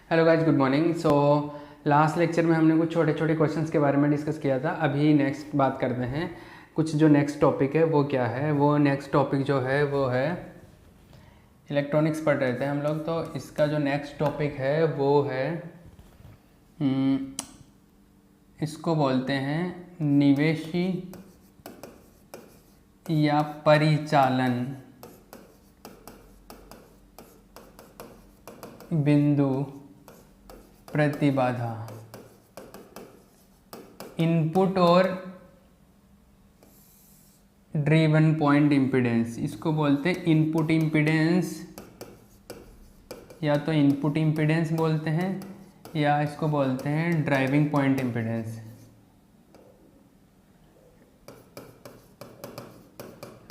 Hello guys, good morning. So last lecture में हमने कुछ छोटे छोटे क्वेश्चंस के बारे में डिस्कस किया था। अभी नेक्स्ट बात करते हैं कुछ जो नेक्स्ट टॉपिक है वो क्या है। वो नेक्स्ट टॉपिक जो है वो है इलेक्ट्रॉनिक्स पढ़ रहे थे हम लोग। तो इसका जो नेक्स्ट टॉपिक है वो है इसको बोलते हैं निवेशी या परिचालन बिंदु प्रतिबाधा। इनपुट और ड्रिवन पॉइंट इम्पीडेंस, इसको बोलते हैं इनपुट इम्पीडेंस, या तो इनपुट इम्पीडेंस बोलते हैं या इसको बोलते हैं driving point impedance.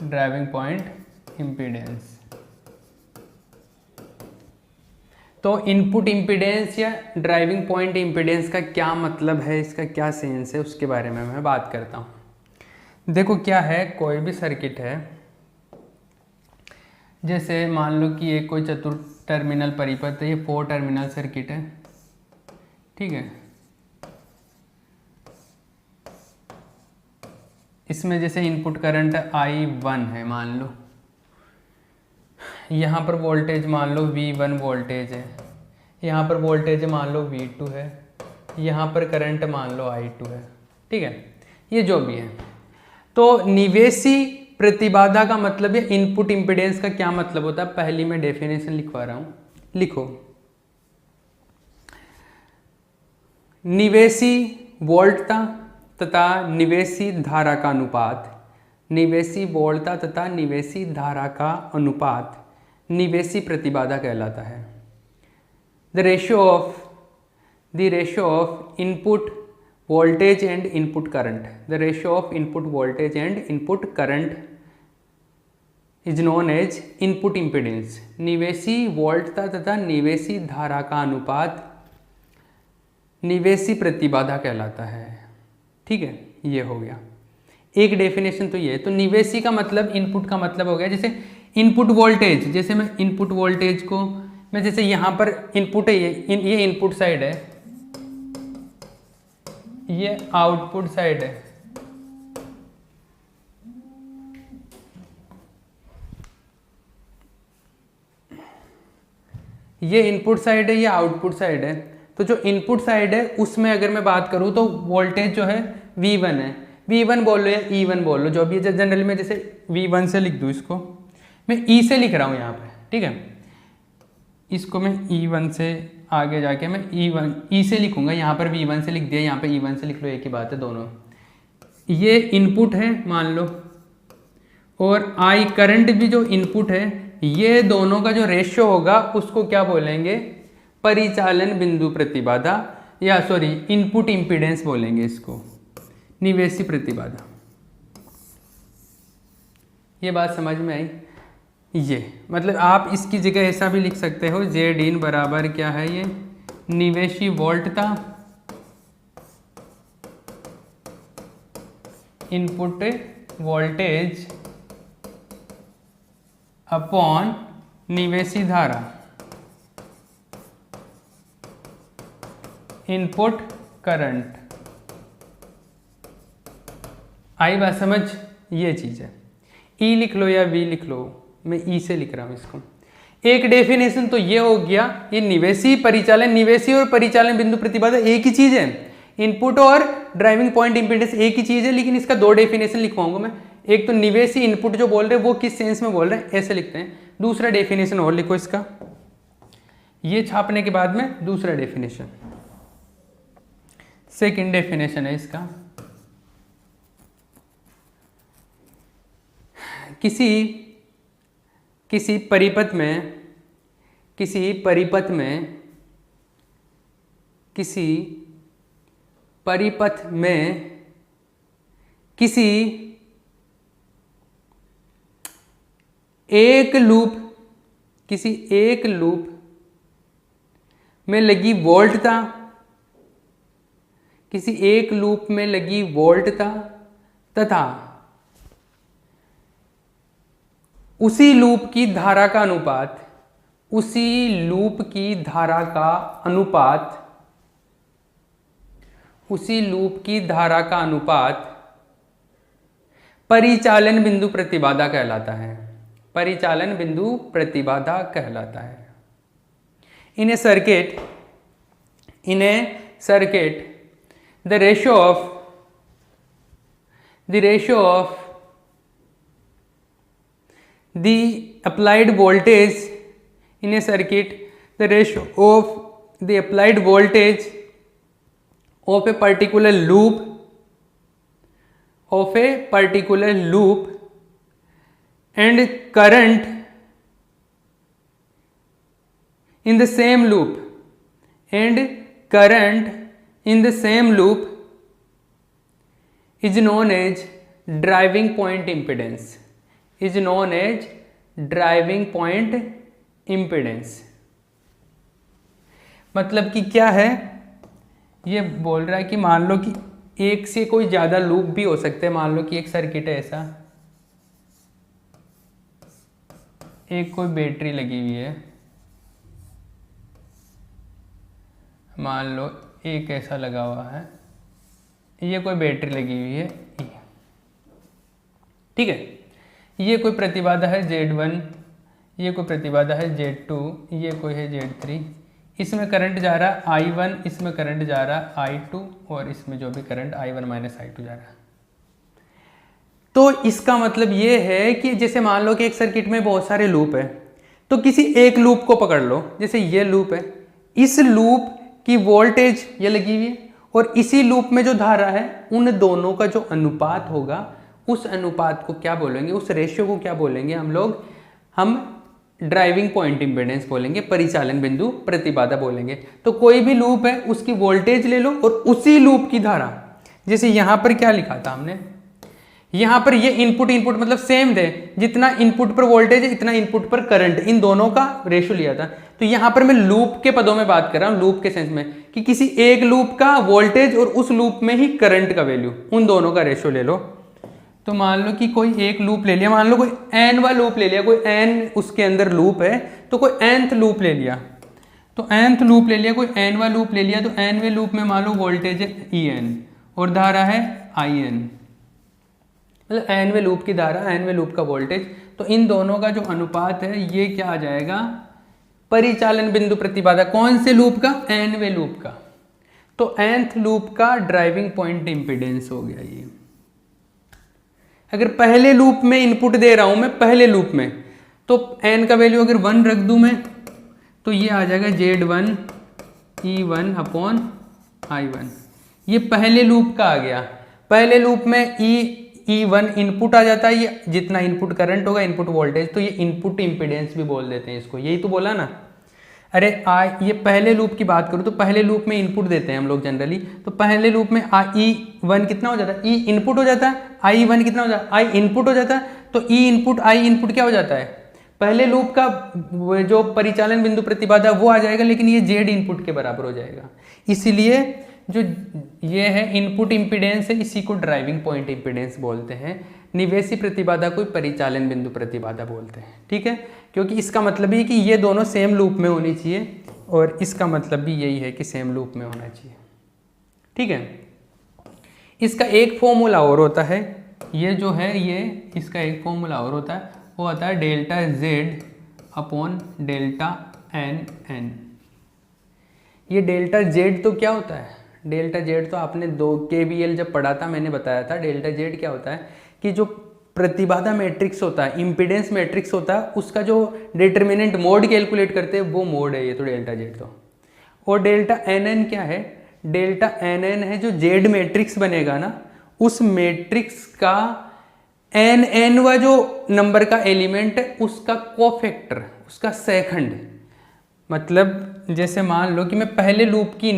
Driving point impedance. तो इनपुट इम्पीडेंस या ड्राइविंग पॉइंट इम्पीडेंस का क्या मतलब है, इसका क्या सेंस है, उसके बारे में मैं बात करता हूँ। देखो क्या है, कोई भी सर्किट है, जैसे मान लो कि एक कोई चतुर टर्मिनल परिपथ है, ये 4 टर्मिनल सर्किट है, ठीक है। इसमें जैसे इनपुट करंट I1 है, मान लो यहाँ पर वोल्टेज मान लो V1 वोल्टेज है, यहाँ पर वोल्टेज मान लो V2 है, यहाँ पर करंट मान लो I2 है, ठीक है। ये जो भी है, तो निवेशी प्रतिबाधा का मतलब है इनपुट इम्पीडेंस का क्या मतलब होता है, पहली मैं डेफिनेशन लिखवा रहा हूँ, लिखो। निवेशी वोल्टता तथा निवेशी धारा का अनुपात, निवेशी वोल्टता तथा निवेशी धारा का अनुपात निवेशी प्रतिबाधा कहलाता है। The ratio of input voltage and input current, the ratio of input voltage and input current is known as input impedance. निवेशी वोल्टता तथा निवेशी धारा का अनुपात निवेशी प्रतिबाधा कहलाता है, ठीक है। ये हो गया एक डेफिनेशन, तो ये है। तो निवेशी का मतलब इनपुट का मतलब हो गया, जैसे इनपुट वोल्टेज, जैसे मैं इनपुट वोल्टेज को मैं जैसे यहाँ पर इनपुट है, ये इनपुट साइड है, ये आउटपुट साइड है, ये इनपुट साइड है, ये आउटपुट साइड है। तो जो इनपुट साइड है उसमें अगर मैं बात करूँ तो वोल्टेज जो है V1 है, V1 बोल लो या E1 बोल लो, जो भी है। जनरली मैं जैसे V1 से लिख दूँ, इसको मैं E से लिख रहा हूँ यहाँ पे, ठीक है। इसको मैं E1 से आगे जाके मैं E से लिखूँगा, यहाँ पर V1 से लिख दिया, यहाँ पे E1 से लिख लो, एक ही बात है दोनों। ये इनपुट है मान लो, और I करंट भी जो इनपुट है, ये दोनों का जो रेशियो होगा उसको क्या बोलेंगे, परिचालन बिंदु प्रतिबाधा, या सॉरी इनपुट इम्पीडेंस बोलेंगे इसको, निवेशी प्रतिबाधा। ये बात समझ में आई। ये मतलब आप इसकी जगह ऐसा भी लिख सकते हो, जेड इन बराबर क्या है, ये निवेशी वोल्टता इनपुट वोल्टेज अपॉन निवेशी धारा इनपुट करंट। आई बात समझ, ये चीज़ है। ई लिख लो या वी लिख लो, मैं ई से लिख रहा हूँ इसको। एक डेफिनेशन तो ये हो गया, ये निवेशी परिचालन, निवेशी और परिचालन बिंदु प्रतिबाधा एक ही चीज़ है, इनपुट और ड्राइविंग पॉइंट इम्पीडेंस एक ही चीज़ है, लेकिन इसका 2 डेफिनेशन लिखवाऊंगा मैं। एक तो निवेशी इनपुट जो बोल रहे हैं वो किस सेंस में बोल रहे हैं, ऐसे लिखते हैं। दूसरा डेफिनेशन और लिखो इसका, ये छापने के बाद में दूसरा डेफिनेशन, सेकेंड डेफिनेशन है इसका। किसी परिपथ में किसी एक लूप में लगी वोल्टता, किसी एक लूप में लगी वोल्टता तथा उसी लूप की धारा का अनुपात उसी लूप की धारा का अनुपात, उसी लूप की धारा का अनुपात परिचालन बिंदु प्रतिबाधा कहलाता है। परिचालन बिंदु प्रतिबाधा कहलाता है। In a circuit, the ratio of the applied voltage in a circuit, the ratio of the applied voltage of a particular loop and current in the same loop is known as driving point impedance, मतलब कि क्या है, ये बोल रहा है कि मान लो कि एक से कोई ज़्यादा लूप भी हो सकते हैं। मान लो कि एक सर्किट है ऐसा, एक कोई बैटरी लगी हुई है, मान लो एक ऐसा लगा हुआ है, ये कोई बैटरी लगी हुई है, ठीक है। ये कोई प्रतिबाधा है Z1, ये कोई प्रतिबाधा है Z2, ये कोई है Z3। इसमें करंट जा रहा है I1, इसमें करंट जा रहा है I2 और इसमें जो भी करंट I1 माइनस I2 जा रहा है। तो इसका मतलब ये है कि जैसे मान लो कि एक सर्किट में बहुत सारे लूप है, तो किसी एक लूप को पकड़ लो, जैसे ये लूप है, इस लूप की वोल्टेज ये लगी हुई है और इसी लूप में जो धारा है, उन दोनों का जो अनुपात होगा, उस अनुपात को क्या बोलेंगे, उस रेशियो को क्या बोलेंगे हम ड्राइविंग पॉइंट इम्पीडेंस बोलेंगे, परिचालन बिंदु प्रतिबाधा बोलेंगे। तो कोई भी लूप है उसकी वोल्टेज ले लो और उसी लूप की धारा, जैसे यहाँ पर क्या लिखा था हमने, यहाँ पर ये इनपुट मतलब सेम थे, जितना इनपुट पर वोल्टेज है इतना इनपुट पर करंट, इन दोनों का रेशियो लिया था। तो यहाँ पर मैं लूप के पदों में बात कर रहा हूँ, लूप के सेंस में, कि किसी एक लूप का वोल्टेज और उस लूप में ही करंट का वैल्यू, उन दोनों का रेशियो ले लो। तो मान लो कि कोई एक लूप ले लिया, मान लो कोई n वाला लूप ले लिया, कोई n उसके अंदर लूप है, तो कोई nth लूप ले लिया, तो nth लूप ले लिया, कोई n वाला लूप ले लिया, तो nवें लूप में मान लो वोल्टेज है En और धारा है In, मतलब nवें लूप की धारा, nवें लूप का वोल्टेज। तो इन दोनों का जो अनुपात है ये क्या आ जाएगा, परिचालन बिंदु प्रतिबाधा। कौन से लूप का, nवें लूप का। तो nth लूप का ड्राइविंग पॉइंट इम्पीडेंस हो गया ये। अगर पहले लूप में इनपुट दे रहा हूं मैं, पहले लूप में, तो n का वैल्यू अगर 1 रख दूं मैं, तो ये आ जाएगा Z1 E1 अपॉन I1। ये पहले लूप का आ गया। पहले लूप में E1 इनपुट आ जाता है, ये जितना इनपुट करंट होगा, इनपुट वोल्टेज, तो ये इनपुट इम्पीडेंस भी बोल देते हैं इसको, यही तो बोला ना। अरे ये पहले लूप की बात करूँ तो पहले लूप में इनपुट देते हैं हम लोग जनरली, तो पहले लूप में E1 कितना हो जाता है, E इनपुट हो जाता है, I1 कितना हो जाता है, I इनपुट हो जाता है। तो E इनपुट I इनपुट क्या हो जाता है, पहले लूप का जो परिचालन बिंदु प्रतिबाधा वो आ जाएगा, लेकिन ये Z इनपुट के बराबर हो जाएगा। इसीलिए जो ये है इनपुट इम्पीडेंस है, इसी को ड्राइविंग पॉइंट इम्पीडेंस बोलते हैं। निवेशी प्रतिबाधा को परिचालन बिंदु प्रतिबाधा बोलते हैं, ठीक है, क्योंकि इसका मतलब ही कि ये दोनों सेम लूप में होनी चाहिए, और इसका मतलब भी यही है कि सेम लूप में होना चाहिए, ठीक है। इसका एक फॉर्मूला और होता है, ये जो है ये इसका एक फॉर्मूला और होता है, वो होता है delta Z upon delta NN। ये डेल्टा Z तो क्या होता है, डेल्टा Z तो आपने KVL जब पढ़ा था मैंने बताया था, डेल्टा Z क्या होता है कि जो प्रतिबाधा मैट्रिक्स होता है, इम्पीडेंस मैट्रिक्स होता है, उसका जो डिटर्मिनेंट मोड कैलकुलेट करते हैं वो मोड है ये, तो डेल्टा Z तो। और डेल्टा NN क्या है, डेल्टा NN है जो Z मैट्रिक्स बनेगा ना, उस मैट्रिक्स का NN वा जो नंबर का एलिमेंट है उसका कोफैक्टर, उसका सेकंड। मतलब जैसे मान लो कि मैं पहले लूप की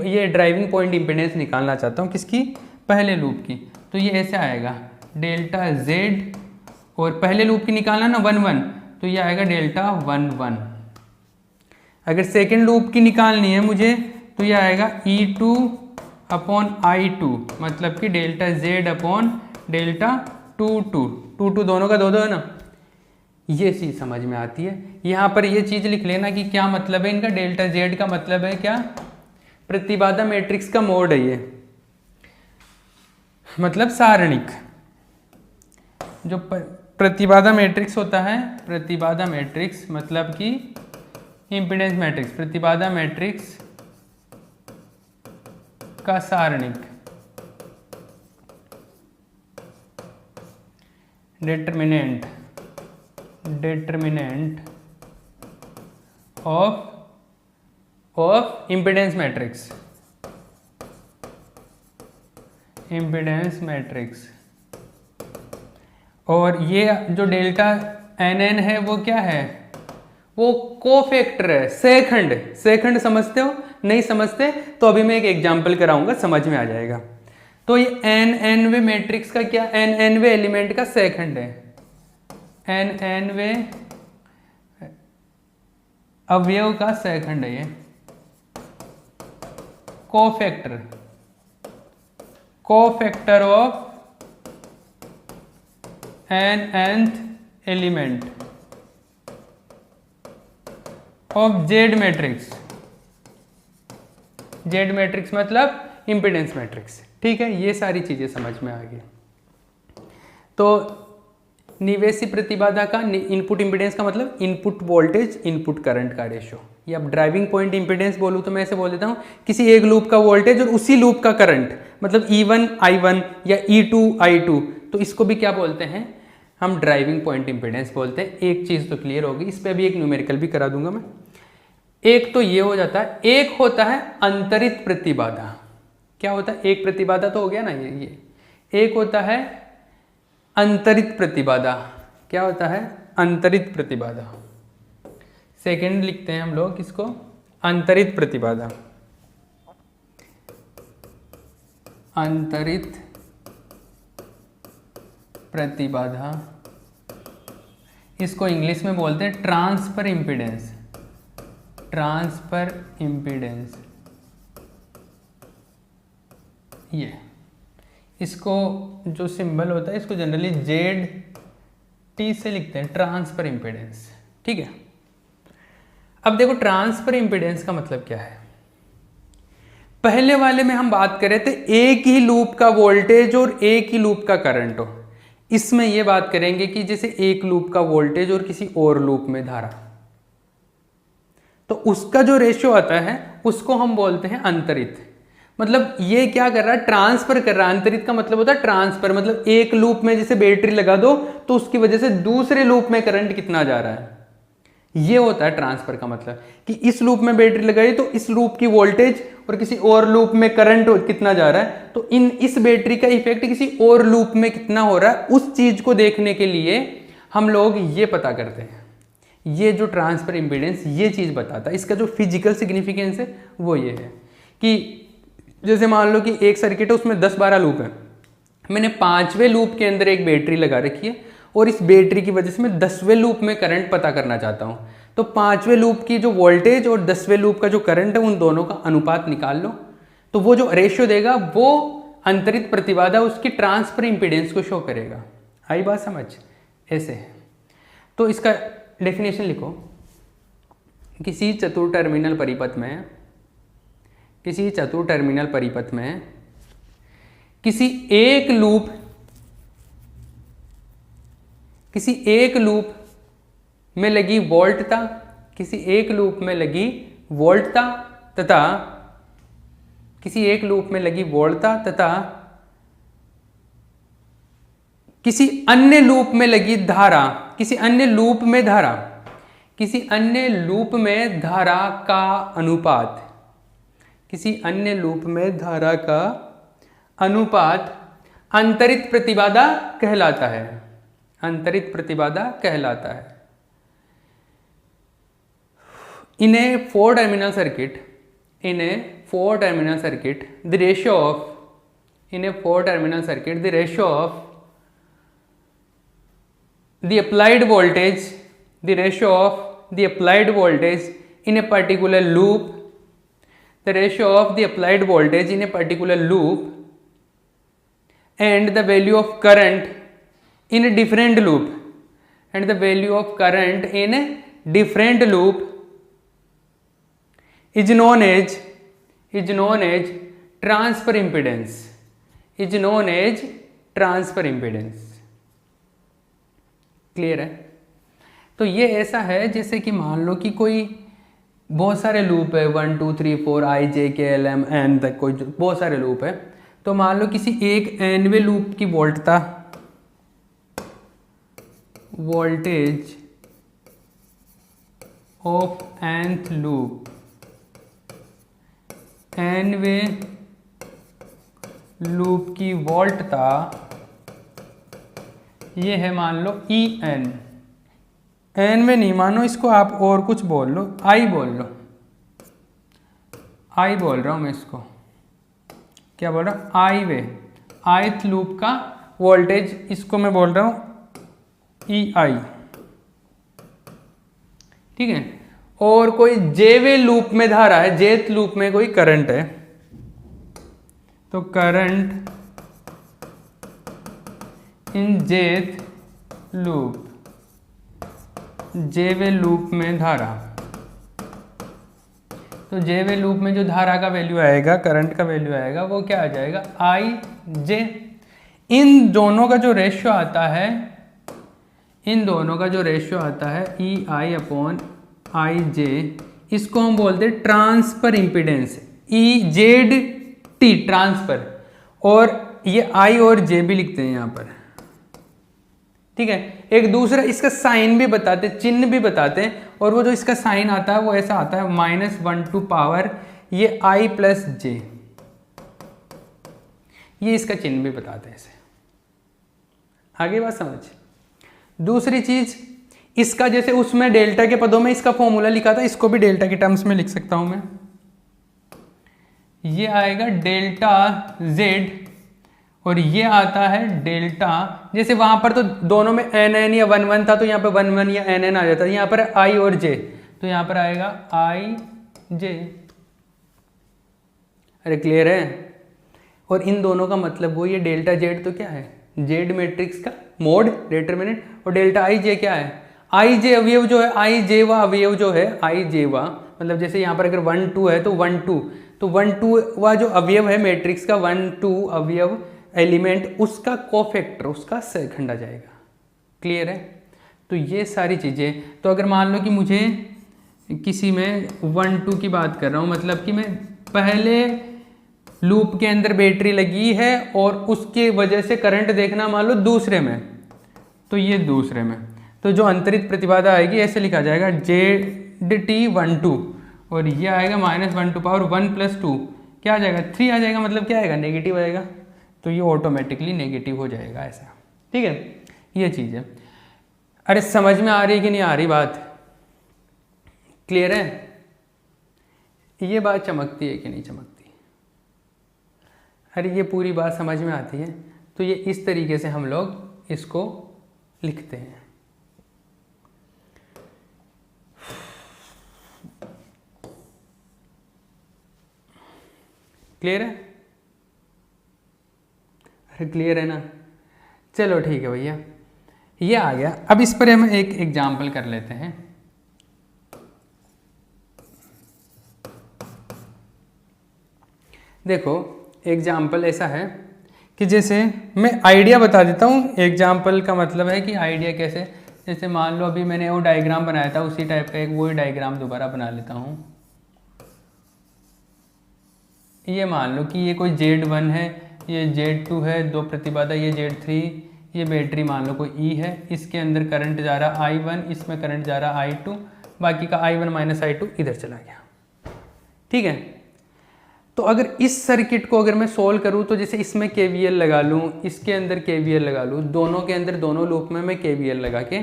ये ड्राइविंग पॉइंट इम्पीडेंस निकालना चाहता हूँ, किसकी, पहले लूप की, तो ये ऐसे आएगा डेल्टा Z, और पहले लूप की निकालना ना 1 1, तो ये आएगा डेल्टा 1 1। अगर सेकेंड लूप की निकालनी है मुझे, तो ये आएगा E2 अपॉन I2, मतलब कि डेल्टा Z अपॉन डेल्टा 2 2 2 2 दोनों का 2 2 है ना। ये चीज़ समझ में आती है। यहाँ पर ये चीज़ लिख लेना कि क्या मतलब है इनका। डेल्टा जेड का मतलब है क्या, प्रतिबाधा मैट्रिक्स का मोड है ये, मतलब सारणिक। जो प्रतिबाधा मैट्रिक्स होता है, प्रतिबाधा मैट्रिक्स मतलब कि इम्पीडेंस मैट्रिक्स, प्रतिबाधा मैट्रिक्स का सारणिक, डिटरमिनेंट ऑफ इम्पीडेंस मैट्रिक्स। और ये जो डेल्टा एन एन है वो क्या है, वो कोफैक्टर है, सेखंड समझते हो? नहीं समझते तो अभी मैं एक एग्जांपल कराऊंगा, समझ में आ जाएगा। तो ये एन एनवे मैट्रिक्स का क्या, एन एनवे एलिमेंट का सेखंड है, एन एनवे अवयव का सेखंड है ये, cofactor of n nth element of Z matrix. Z matrix मतलब इम्पीडेंस मैट्रिक्स। ठीक है, ये सारी चीजें समझ में आ गई। तो निवेशी प्रतिबाधा का, इनपुट इम्पीडेंस का मतलब इनपुट वोल्टेज इनपुट करंट का रेशो। ये अब ड्राइविंग पॉइंट इम्पीडेंस बोलूँ तो मैं ऐसे बोल देता हूँ, किसी एक लूप का वोल्टेज और उसी लूप का करंट, मतलब E1 I1 या E2 I2, तो इसको भी क्या बोलते हैं हम, ड्राइविंग पॉइंट इम्पीडेंस बोलते हैं। एक चीज़ तो क्लियर होगी, इस पर भी एक न्यूमेरिकल भी करा दूंगा मैं। एक तो ये हो जाता है, एक होता है अंतरित प्रतिबाधा। क्या होता है, एक प्रतिबाधा तो हो गया ना ये एक होता है अंतरित प्रतिबाधा। क्या होता है, अंतरित प्रतिबाधा। सेकंड लिखते हैं हम लोग इसको, अंतरित प्रतिबाधा। अंतरित प्रतिबाधा, इसको इंग्लिश में बोलते हैं ट्रांसफर इम्पीडेंस। ट्रांसफर इम्पीडेंस, ये इसको जो सिंबल होता है इसको जनरली जेड टी से लिखते हैं, ट्रांसफर इम्पीडेंस। ठीक है, अब देखो ट्रांसफर इम्पीडेंस का मतलब क्या है। पहले वाले में हम बात कर रहे थे एक ही लूप का वोल्टेज और एक ही लूप का करंट हो। इसमें यह बात करेंगे कि जैसे एक लूप का वोल्टेज और किसी और लूप में धारा, तो उसका जो रेशियो आता है उसको हम बोलते हैं अंतरित। मतलब ये क्या कर रहा है, ट्रांसफर कर रहा है। अंतरित का मतलब होता है ट्रांसफर, मतलब एक लूप में जैसे बैटरी लगा दो तो उसकी वजह से दूसरे लूप में करंट कितना जा रहा है, ये होता है ट्रांसफर का मतलब। कि इस लूप में बैटरी लगाई तो इस लूप की वोल्टेज और किसी और लूप में करंट कितना जा रहा है, तो इस बैटरी का इफेक्ट किसी और लूप में कितना हो रहा है, उस चीज को देखने के लिए हम लोग ये पता करते हैं। ये जो ट्रांसफर इम्पीडेंस ये चीज बताता है। इसका जो फिजिकल सिग्निफिकेंस है वो ये है कि जैसे मान लो कि एक सर्किट है, उसमें 10-12 लूप है, मैंने 5वें लूप के अंदर एक बैटरी लगा रखी है और इस बैटरी की वजह से मैं 10वें लूप में करंट पता करना चाहता हूं। तो 5वें लूप की जो वोल्टेज और 10वें लूप का जो करंट है उन दोनों का अनुपात निकाल लो, तो वो जो रेशियो देगा वो अंतरित प्रतिबाधा उसकी ट्रांसफर इम्पीडेंस को शो करेगा। आई बात समझ? ऐसे है। तो इसका डेफिनेशन लिखो, किसी चतुर टर्मिनल परिपथ में, किसी चतुर टर्मिनल परिपथ में किसी एक लूप में लगी वोल्टता, किसी एक लूप में लगी वोल्टता तथा किसी एक लूप में लगी वोल्टता तथा किसी अन्य लूप में लगी धारा, किसी अन्य लूप में धारा, किसी अन्य लूप में धारा का अनुपात, किसी अन्य लूप में धारा का अनुपात अंतरित प्रतिबाधा कहलाता है। अंतरित प्रतिबाधा कहलाता है। In a four-terminal circuit, the ratio of the applied voltage in a particular loop, the ratio of the applied voltage in a particular loop and the value of current in a different loop and the value of current in a different loop is known as transfer impedance, is known as transfer impedance। Clear है? तो ये ऐसा है जैसे कि मान लो कि कोई बहुत सारे लूप है, 1 2 3 4 I J K L M N तक कोई बहुत सारे लूप है। तो मान लो किसी एक nवे लूप की वोल्टता, वोल्टेज ऑफ nth लूप, nवे लूप की वोल्टता ये है मान लो En, n में नहीं, मानो इसको आप और कुछ बोल लो, I बोल लो, I बोल रहा हूँ मैं इसको, क्या बोल रहा हूँ, I वे, ith लूप का वोल्टेज, इसको मैं बोल रहा हूँ EI, ठीक है। और कोई जेवे लूप में धारा है, जेथ लूप में कोई करंट है, तो करंट इन जेथ लूप, जेवे लूप में धारा, तो जेवे लूप में जो धारा का वैल्यू आएगा, करंट का वैल्यू आएगा, वो क्या आ जाएगा, IJ। इन दोनों का जो रेशियो आता है, इन दोनों का जो रेशियो आता है EI अपॉन IJ, इसको हम बोलते हैं ट्रांसफर इम्पीडेंस, EZT ट्रांसफर, और ये I और J भी लिखते हैं यहाँ पर, ठीक है। एक दूसरा इसका साइन भी बताते, चिन्ह भी बताते हैं, और वो जो इसका साइन आता है वो ऐसा आता है -1 टू पावर ये I प्लस J, ये इसका चिन्ह भी बताते हैं ऐसे। आगे बात समझ। दूसरी चीज, इसका जैसे उसमें डेल्टा के पदों में इसका फॉर्मूला लिखा था, इसको भी डेल्टा के टर्म्स में लिख सकता हूं मैं। ये आएगा डेल्टा Z और ये आता है डेल्टा, जैसे वहां पर तो दोनों में NN या 1 1 था, तो यहाँ पे 1 1 या NN आ जाता है, यहाँ पर I और J, तो यहाँ पर आएगा IJ। अरे क्लियर है? और इन दोनों का मतलब वो, ये डेल्टा Z तो क्या है, Z मैट्रिक्स का मोड डिटरमिनेंट, और डेल्टा IJ क्या है, IJ अवयव जो है, IJ वा अवयव जो है, IJ वा मतलब जैसे यहाँ पर अगर 1 2 है तो 1 2, तो 1 2 वा जो अवयव है मैट्रिक्स का, 1 2 अवयव एलिमेंट, उसका कोफैक्टर, उसका सहखंड आ जाएगा। क्लियर है? तो ये सारी चीज़ें, तो अगर मान लो कि मुझे किसी में 1 2 की बात कर रहा हूँ, मतलब कि मैं पहले लूप के अंदर बैटरी लगी है और उसके वजह से करंट देखना मान लो दूसरे में, तो ये दूसरे में, तो जो अंतरित प्रतिबाधा आएगी ऐसे लिखा जाएगा ZT12, और ये आएगा -1 टू पावर 1 प्लस 2, क्या आ जाएगा 3 आ जाएगा, मतलब क्या आएगा, नेगेटिव आएगा, तो ये ऑटोमेटिकली नेगेटिव हो जाएगा ऐसा। ठीक है, ये चीज़ है। अरे समझ में आ रही है कि नहीं आ रही बात? क्लियर है? ये बात चमकती है कि नहीं चमकती? अरे ये पूरी बात समझ में आती है, तो ये इस तरीके से हम लोग इसको लिखते हैं। क्लियर है? अरे क्लियर है ना? चलो ठीक है भैया, ये आ गया। अब इस पर हम एक एग्जाम्पल कर लेते हैं। देखो एग्जाम्पल ऐसा है कि जैसे मैं आइडिया बता देता हूँ, एग्जाम्पल का मतलब है कि आइडिया कैसे, जैसे मान लो अभी मैंने वो डायग्राम बनाया था, उसी टाइप का एक वही डायग्राम दोबारा बना लेता हूँ। ये मान लो कि ये कोई Z1 है, ये Z2 है, दो प्रतिबाधा, ये Z3, ये बैटरी मान लो कोई E है, इसके अंदर करंट जा रहा I1, इसमें करंट जा रहा I2, बाकी का I1 माइनस I2 इधर चला गया। ठीक है, तो अगर इस सर्किट को अगर मैं सोल्व करूं, तो जैसे इसमें KVL लगा लूं, इसके अंदर KVL लगा लूं, दोनों के अंदर दोनों लूप में मैं KVL लगा के,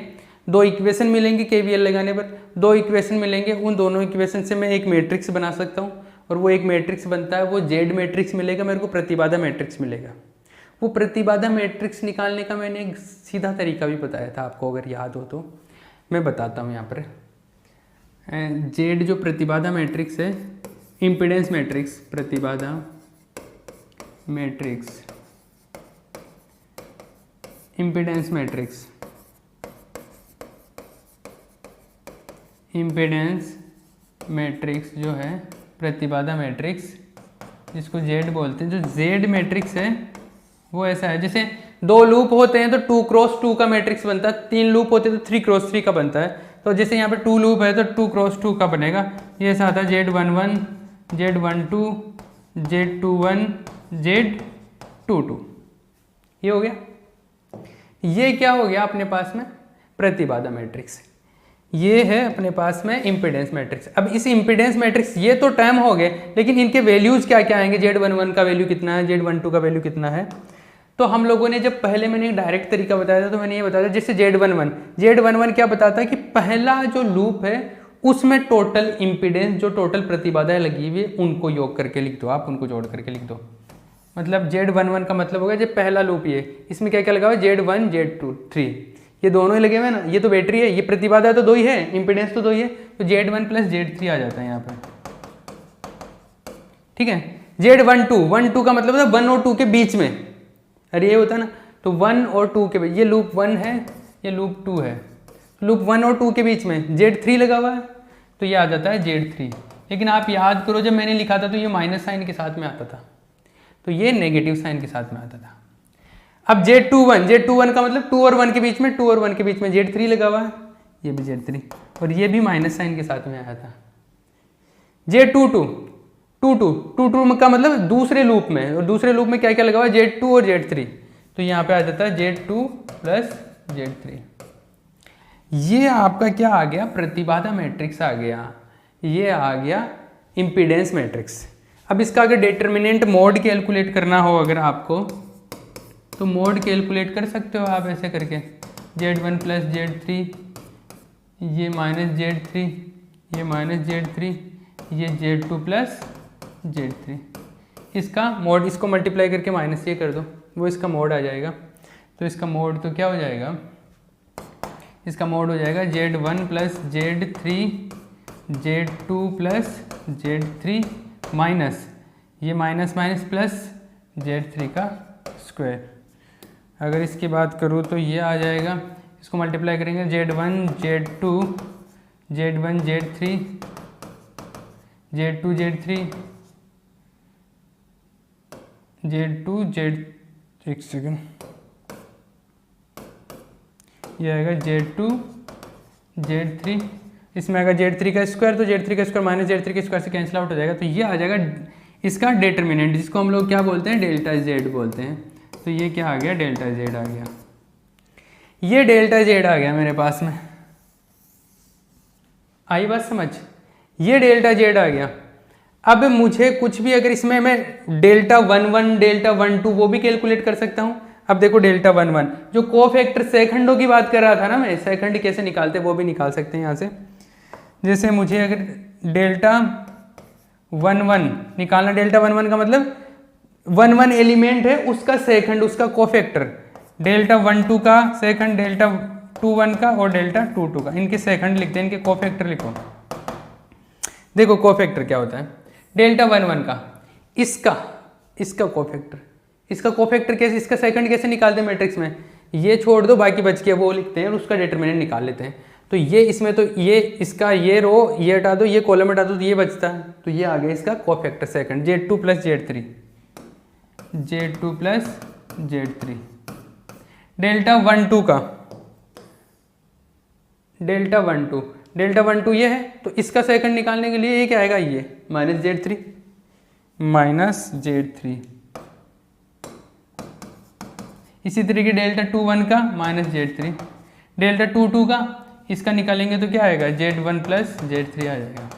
दो इक्वेशन मिलेंगे KVL लगाने पर, दो इक्वेशन मिलेंगे, उन दोनों इक्वेशन से मैं एक मैट्रिक्स बना सकता हूं, और वो एक मैट्रिक्स बनता है, वो Z मैट्रिक्स मिलेगा मेरे को, प्रतिबाधा मैट्रिक्स मिलेगा। वो प्रतिबाधा मैट्रिक्स निकालने का मैंने एक सीधा तरीका भी बताया था आपको, अगर याद हो तो मैं बताता हूँ यहाँ पर। Z जो प्रतिबाधा मैट्रिक्स है, इम्पीडेंस मैट्रिक्स, प्रतिबाधा matrix, impedance matrix, impedance matrix जो है, प्रतिबाधा मैट्रिक्स जिसको जेड बोलते हैं, जो जेड मैट्रिक्स है वो ऐसा है, जैसे 2 लूप होते हैं तो 2 क्रॉस 2 का मैट्रिक्स बनता है, 3 लूप होते हैं तो 3 क्रॉस 3 का बनता है। तो जैसे यहाँ पे 2 लूप है तो 2 क्रॉस 2 का बनेगा। ये ऐसा आता है Z11, Z12, Z21, Z22। ये हो गया। ये क्या हो गया अपने पास में? प्रतिबाधा मैट्रिक्स। ये है अपने पास में इम्पीडेंस मैट्रिक्स। अब इस इम्पीडेंस मैट्रिक्स, ये तो टर्म हो गए, लेकिन इनके वैल्यूज क्या क्या आएंगे? Z11 का वैल्यू कितना है, Z12 का वैल्यू कितना है। तो हम लोगों ने जब पहले मैंने एक डायरेक्ट तरीका बताया था तो मैंने ये बताया था, जैसे Z11 क्या बताता है कि पहला जो लूप है उसमें टोटल इम्पीडेंस, जो टोटल प्रतिबाधाएं लगी हुई है उनको योग करके लिख दो, आप उनको जोड़ करके लिख दो। मतलब Z11 का मतलब हो गया जब पहला लूप, ये इसमें क्या क्या लगा हुआ है, Z1 Z2 3, ये दोनों ही लगे हुए हैं ना। ये तो बैटरी है, ये प्रतिबाधा तो 2 ही है, इम्पीडेंस तो 2 ही है, तो Z1 प्लस Z3 आ जाता है यहाँ पे। ठीक है। Z12 का मतलब है 1 और 2 के बीच में, अरे ये होता है ना, तो 1 और 2 के बीच, ये लूप 1 है, ये लूप 2 है, लूप 1 और 2 के बीच में Z3 लगा हुआ है, तो ये आ जाता है Z3। लेकिन आप याद करो जब मैंने लिखा था तो ये माइनस साइन के साथ में आता था, तो ये नेगेटिव साइन के साथ में आता था। अब Z21 का मतलब 2 और 1 के बीच में, 2 और 1 के बीच में Z3 लगा हुआ है, ये भी Z3, और ये भी माइनस साइन के साथ में आया था। Z22 का मतलब दूसरे लूप में, और दूसरे लूप में क्या क्या लगा हुआ है, Z2 और Z3, तो यहाँ पे आ जाता है Z2 प्लस Z3। ये आपका क्या आ गया, प्रतिबाधा मैट्रिक्स आ गया, ये आ गया इम्पीडेंस मैट्रिक्स। अब इसका अगर डिटर्मिनेंट मोड कैलकुलेट करना हो अगर आपको, तो मोड कैलकुलेट कर सकते हो आप ऐसे करके, Z1 प्लस Z3, ये माइनस Z3, ये माइनस Z3, ये Z2 प्लस Z3, इसका मोड, इसको मल्टीप्लाई करके माइनस ये कर दो, वो इसका मोड आ जाएगा। तो इसका मोड तो क्या हो जाएगा, इसका मोड हो जाएगा Z1 plus Z3, Z2 plus Z3 minus ये माइनस माइनस प्लस Z3 का स्क्वायर। अगर इसकी बात करूँ तो ये आ जाएगा, इसको मल्टीप्लाई करेंगे Z1 Z2, Z1 Z3, Z2 Z3, Z2 Z, एक सेकेंड, ये आएगा Z2 Z3, इसमें आएगा Z3 का स्क्वायर, तो Z3 का स्क्वायर माइनस Z3 के स्क्वायर से कैंसिल आउट हो जाएगा, तो ये आ जाएगा इसका डिटर्मिनेंट, जिसको हम लोग क्या बोलते हैं, डेल्टा Z बोलते हैं। तो ये क्या आ गया, डेल्टा Z आ गया, ये डेल्टा Z आ गया मेरे पास में। आई बात समझ, ये डेल्टा Z आ गया। अब मुझे कुछ भी अगर इसमें मैं डेल्टा 11, डेल्टा 12 वो भी कैलकुलेट कर सकता हूँ। अब देखो डेल्टा 11 जो कोफैक्टर सेकंडों की बात कर रहा था ना मैं, सेकंड कैसे निकालते वो भी निकाल सकते हैं यहाँ से। जैसे मुझे अगर डेल्टा 11 निकालना, डेल्टा 11 का मतलब 11 एलिमेंट है उसका सेकंड, उसका कोफैक्टर, डेल्टा 12 का सेकंड, डेल्टा 21 का और डेल्टा 22 का, इनके सेकंड लिखते हैं, इनके कोफैक्टर लिखो। देखो कोफैक्टर क्या होता है, डेल्टा 11 का इसका कोफैक्टर, इसका कोफैक्टर कैसे, इसका सेकंड कैसे निकालते हैं मैट्रिक्स में, ये छोड़ दो बाकी बच के वो लिखते हैं और उसका डिटरमिनेंट निकाल लेते हैं। तो ये इसमें तो ये इसका ये रो ये हटा दो, ये कॉलम हटा दो, तो ये बचता है, तो ये आ गया इसका cofactor second, Z2 plus Z3, Z2 plus Z3। Delta 12 का, डेल्टा 12 ये है, तो इसका सेकंड निकालने के लिए ये क्या आएगा, ये माइनस Z3। इसी तरीके डेल्टा 21 का माइनस Z3, डेल्टा 22 का इसका निकालेंगे तो क्या आएगा, Z1 प्लस Z3 आ जाएगा।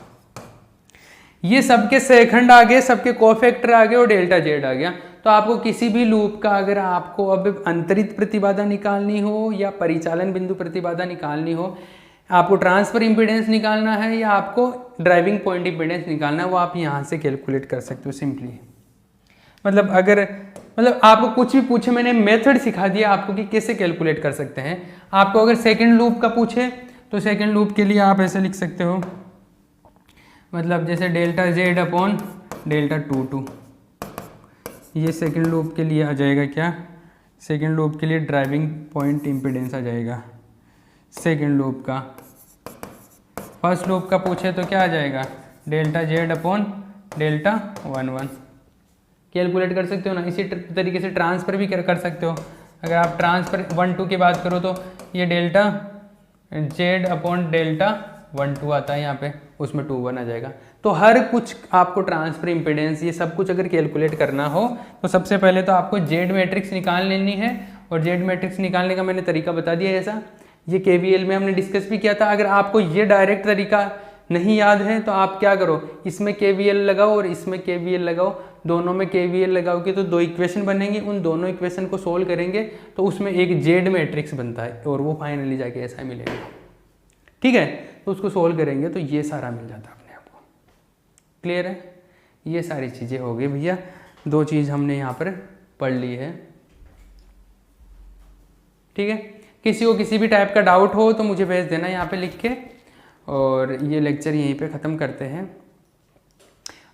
ये सबके सेकंड आ गए, सबके कोफैक्टर आ गए और डेल्टा Z आ गया। तो आपको किसी भी लूप का अगर आपको अब अंतरित प्रतिबाधा निकालनी हो या परिचालन बिंदु प्रतिबाधा निकालनी हो, आपको ट्रांसफर इम्पीडेंस निकालना है या आपको ड्राइविंग पॉइंट इम्पीडेंस निकालना है, वो आप यहाँ से कैलकुलेट कर सकते हो सिंपली। मतलब अगर आपको कुछ भी पूछे, मैंने मेथड सिखा दिया आपको कि कैसे कैलकुलेट कर सकते हैं। आपको अगर सेकंड लूप का पूछे तो सेकंड लूप के लिए आप ऐसे लिख सकते हो, मतलब जैसे डेल्टा Z अपॉन डेल्टा 22, ये सेकंड लूप के लिए आ जाएगा क्या, सेकंड लूप के लिए ड्राइविंग पॉइंट इम्पीडेंस आ जाएगा सेकंड लूप का। फर्स्ट लूप का पूछे तो क्या आ जाएगा, delta Z upon delta 1 1। Calculate कर सकते हो ना। इसी तरीके से ट्रांसफ़र भी कर सकते हो। अगर आप ट्रांसफ़र 1 2 की बात करो तो ये डेल्टा जेड अपॉन डेल्टा 1 2 आता है यहाँ पे, उसमें 2 1 आ जाएगा। तो हर कुछ आपको ट्रांसफर इम्पीडेंस ये सब कुछ अगर कैलकुलेट करना हो तो सबसे पहले तो आपको जेड मैट्रिक्स निकाल लेनी है। और जेड मैट्रिक्स निकालने का मैंने तरीका बता दिया ऐसा, ये केवीएल में हमने डिस्कस भी किया था। अगर आपको ये डायरेक्ट तरीका नहीं याद है तो आप क्या करो, इसमें केवीएल लगाओ और इसमें केवीएल लगाओ, दोनों में केवीएल लगाओगे तो 2 इक्वेशन बनेंगी। उन दोनों इक्वेशन को सोल्व करेंगे तो उसमें एक जेड मैट्रिक्स बनता है और वो फाइनली जाके ऐसा मिलेगा। ठीक है, तो उसको सोल्व करेंगे तो ये सारा मिल जाता है अपने आप को। क्लियर है? ये सारी चीज़ें हो गई भैया। 2 चीज़ हमने यहाँ पर पढ़ ली है। ठीक है, किसी को किसी भी टाइप का डाउट हो तो मुझे भेज देना यहाँ पे लिख के, और ये लेक्चर यहीं पे ख़त्म करते हैं।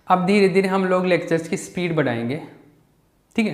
अब धीरे धीरे हम लोग लेक्चर्स की स्पीड बढ़ाएंगे। ठीक है।